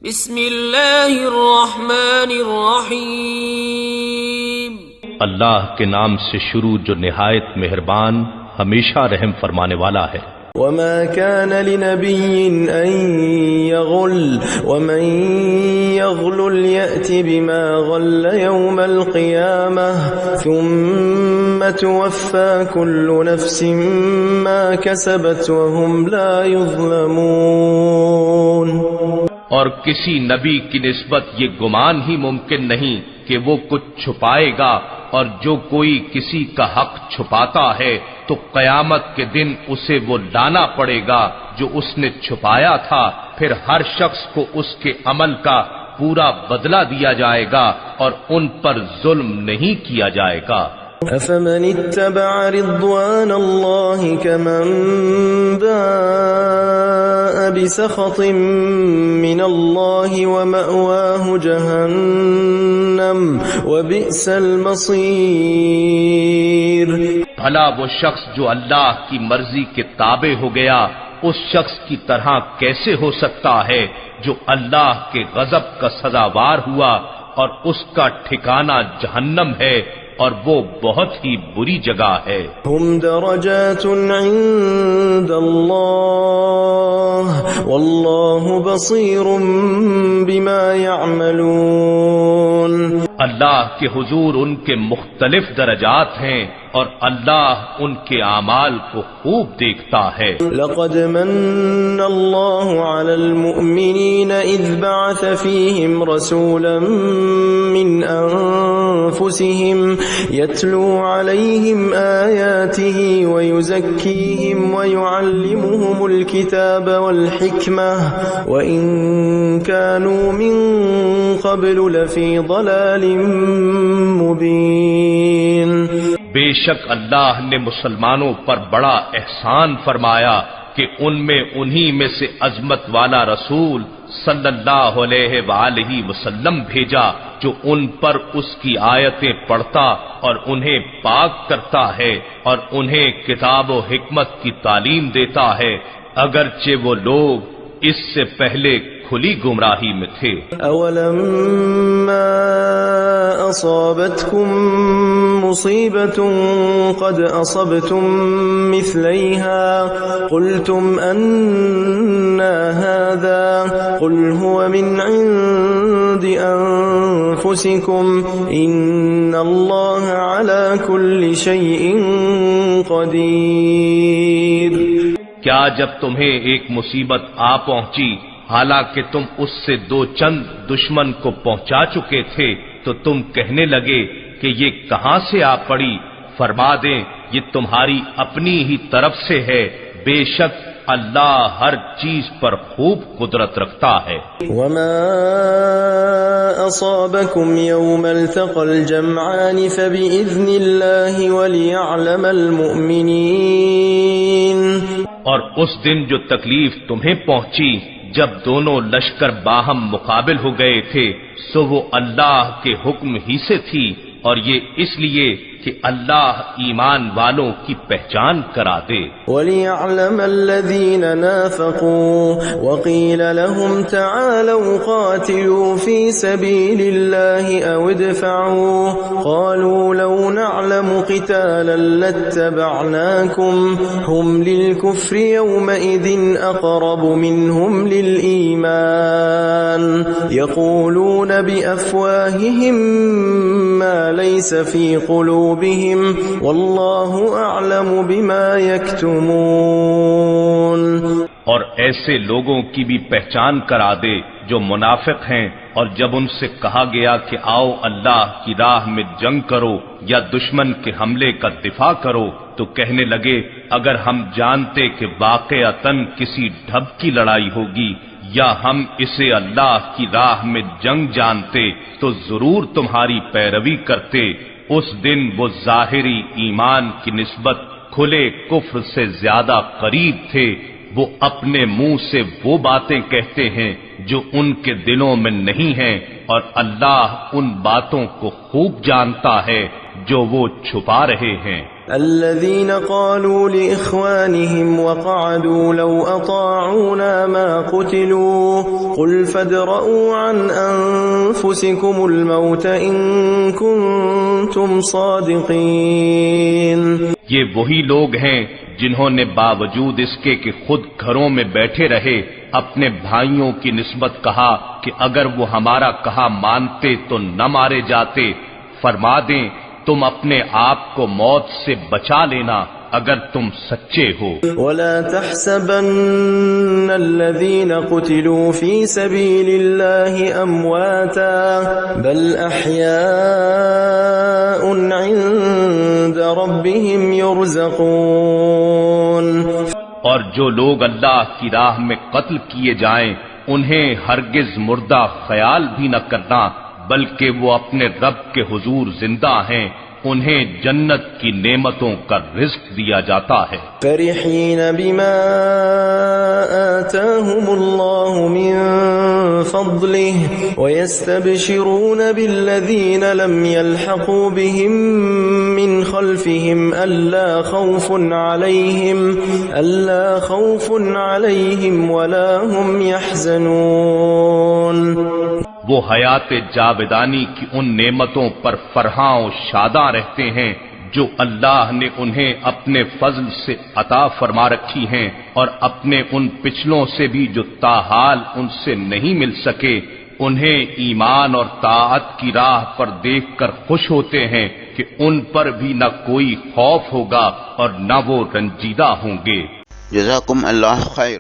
بسم اللہ الرحمن الرحیم۔ اللہ کے نام سے شروع جو نہایت مہربان ہمیشہ رحم فرمانے والا ہے۔ وما كان لنبي أن يغل ومن يغل يأت بما غل يوم القيامة ثم توفى كل نفس ما كسبت وهم لا يظلمون۔ اور کسی نبی کی نسبت یہ گمان ہی ممکن نہیں کہ وہ کچھ چھپائے گا، اور جو کوئی کسی کا حق چھپاتا ہے تو قیامت کے دن اسے وہ لانا پڑے گا جو اس نے چھپایا تھا، پھر ہر شخص کو اس کے عمل کا پورا بدلہ دیا جائے گا اور ان پر ظلم نہیں کیا جائے گا۔ أفمن اتبع رضوان الله كمن باء بسخط من الله ومأواه جهنم وبئس المصير۔ بھلا وہ شخص جو اللہ کی مرضی کے تابع ہو گیا اس شخص کی طرح کیسے ہو سکتا ہے جو اللہ کے غضب کا سزاوار ہوا اور اس کا ٹھکانہ جہنم ہے اور وہ بہت ہی بری جگہ ہے۔ ہم درجات عند اللہ واللہ بصیر بما يعملون۔ اللہ کے حضور ان کے مختلف درجات ہیں اور اللہ ان کے اعمال کو خوب دیکھتا ہے۔ لقد من اللہ علی المؤمنین اذ بعث فیہم رسولا من انفسہم یتلو علیہم آیاتہ ویزکیہم ویعلمہم الکتاب والحکمہ وإن كانوا من قبل لفی ضلال مبین۔ بے شک اللہ نے مسلمانوں پر بڑا احسان فرمایا کہ ان میں انہی میں سے عظمت والا رسول صلی اللہ علیہ وآلہ وسلم بھیجا جو ان پر اس کی آیتیں پڑھتا اور انہیں پاک کرتا ہے اور انہیں کتاب و حکمت کی تعلیم دیتا ہے، اگرچہ وہ لوگ اس سے پہلے کھلی گمراہی میں تھے۔ اولما اصابتكم مصیبۃ قد اصبتم مثلیہا قلتم انا هذا قل هو من عند انفسکم ان اللہ علی کل شیء قدیر۔ کیا جب تمہیں ایک مصیبت آ پہنچی حالانکہ تم اس سے دو چند دشمن کو پہنچا چکے تھے تو تم کہنے لگے کہ یہ کہاں سے آ پڑی؟ فرما دیں یہ تمہاری اپنی ہی طرف سے ہے، بے شک اللہ ہر چیز پر خوب قدرت رکھتا ہے۔ وما اصابكم يوم التقى الجمعان فبإذن الله وليعلم المؤمنين۔ اور اس دن جو تکلیف تمہیں پہنچی جب دونوں لشکر باہم مقابل ہو گئے تھے سو وہ اللہ کے حکم ہی سے تھی، اور یہ اس لیے کہ اللہ ایمان والوں کی پہچان کرا دے۔ وَلِيَعْلَمَ الَّذِينَ نَافَقُوا وَقِيلَ لَهُمْ تَعَالَوْا قَاتِلُوا فِي سَبِيلِ اللَّهِ أَوِ ادْفَعُوا قَالُوا لَوْ نَعْلَمُ قِتَالًا لَاتَّبَعْنَاكُمْ هُمْ لِلْكُفْرِ يَوْمَئِذٍ أَقْرَبُ مِنْهُمْ لِلْإِيمَانِ يَقُولُونَ بِأَفْوَاهِهِمْ مَا لَيْسَ فِي قلوبهم واللہ اعلم بما یکتمون۔ اور ایسے لوگوں کی بھی پہچان کرا دے جو منافق ہیں، اور جب ان سے کہا گیا کہ آؤ اللہ کی راہ میں جنگ کرو یا دشمن کے حملے کا دفاع کرو تو کہنے لگے اگر ہم جانتے کہ واقعتاً کسی ڈھب کی لڑائی ہوگی یا ہم اسے اللہ کی راہ میں جنگ جانتے تو ضرور تمہاری پیروی کرتے۔ اس دن وہ ظاہری ایمان کی نسبت کھلے کفر سے زیادہ قریب تھے، وہ اپنے منہ سے وہ باتیں کہتے ہیں جو ان کے دلوں میں نہیں ہیں، اور اللہ ان باتوں کو خوب جانتا ہے جو وہ چھپا رہے ہیں۔ الذين قالوا لإخوانهم وقعدوا لو أطاعونا ما قتلوا قل فادرءوا عن أنفسكم الموت إن كنتم صادقين. یہ وہی لوگ ہیں جنہوں نے باوجود اس کے کہ خود گھروں میں بیٹھے رہے اپنے بھائیوں کی نسبت کہا کہ اگر وہ ہمارا کہا مانتے تو نہ مارے جاتے. فرما دیں تم اپنے آپ کو موت سے بچا لینا اگر تم سچے ہو. ولا تحسبن الذين قتلوا في سبيل الله أمواتا بل أحياء عند ربهم يرزقون. اور جو لوگ اللہ کی راہ میں قتل کیے جائیں انہیں ہرگز مردہ خیال بھی نہ کرنا بلکہ وہ اپنے رب کے حضور زندہ ہیں، انہیں جنت کی نعمتوں کا رزق دیا جاتا ہے. فرحين بما آتاهم الله من فضله ويستبشرون بالذين لم يلحقوا بهم من خلفهم ألا خوف عليهم ولا هم يحزنون. وہ حیات جاودانی کی ان نعمتوں پر فرحاں و شاداں رہتے ہیں جو اللہ نے انہیں اپنے فضل سے عطا فرما رکھی ہیں، اور اپنے ان پچھلوں سے بھی جو تاحال ان سے نہیں مل سکے انہیں ایمان اور طاعت کی راہ پر دیکھ کر خوش ہوتے ہیں کہ ان پر بھی نہ کوئی خوف ہوگا اور نہ وہ رنجیدہ ہوں گے. جزاکم اللہ خیر.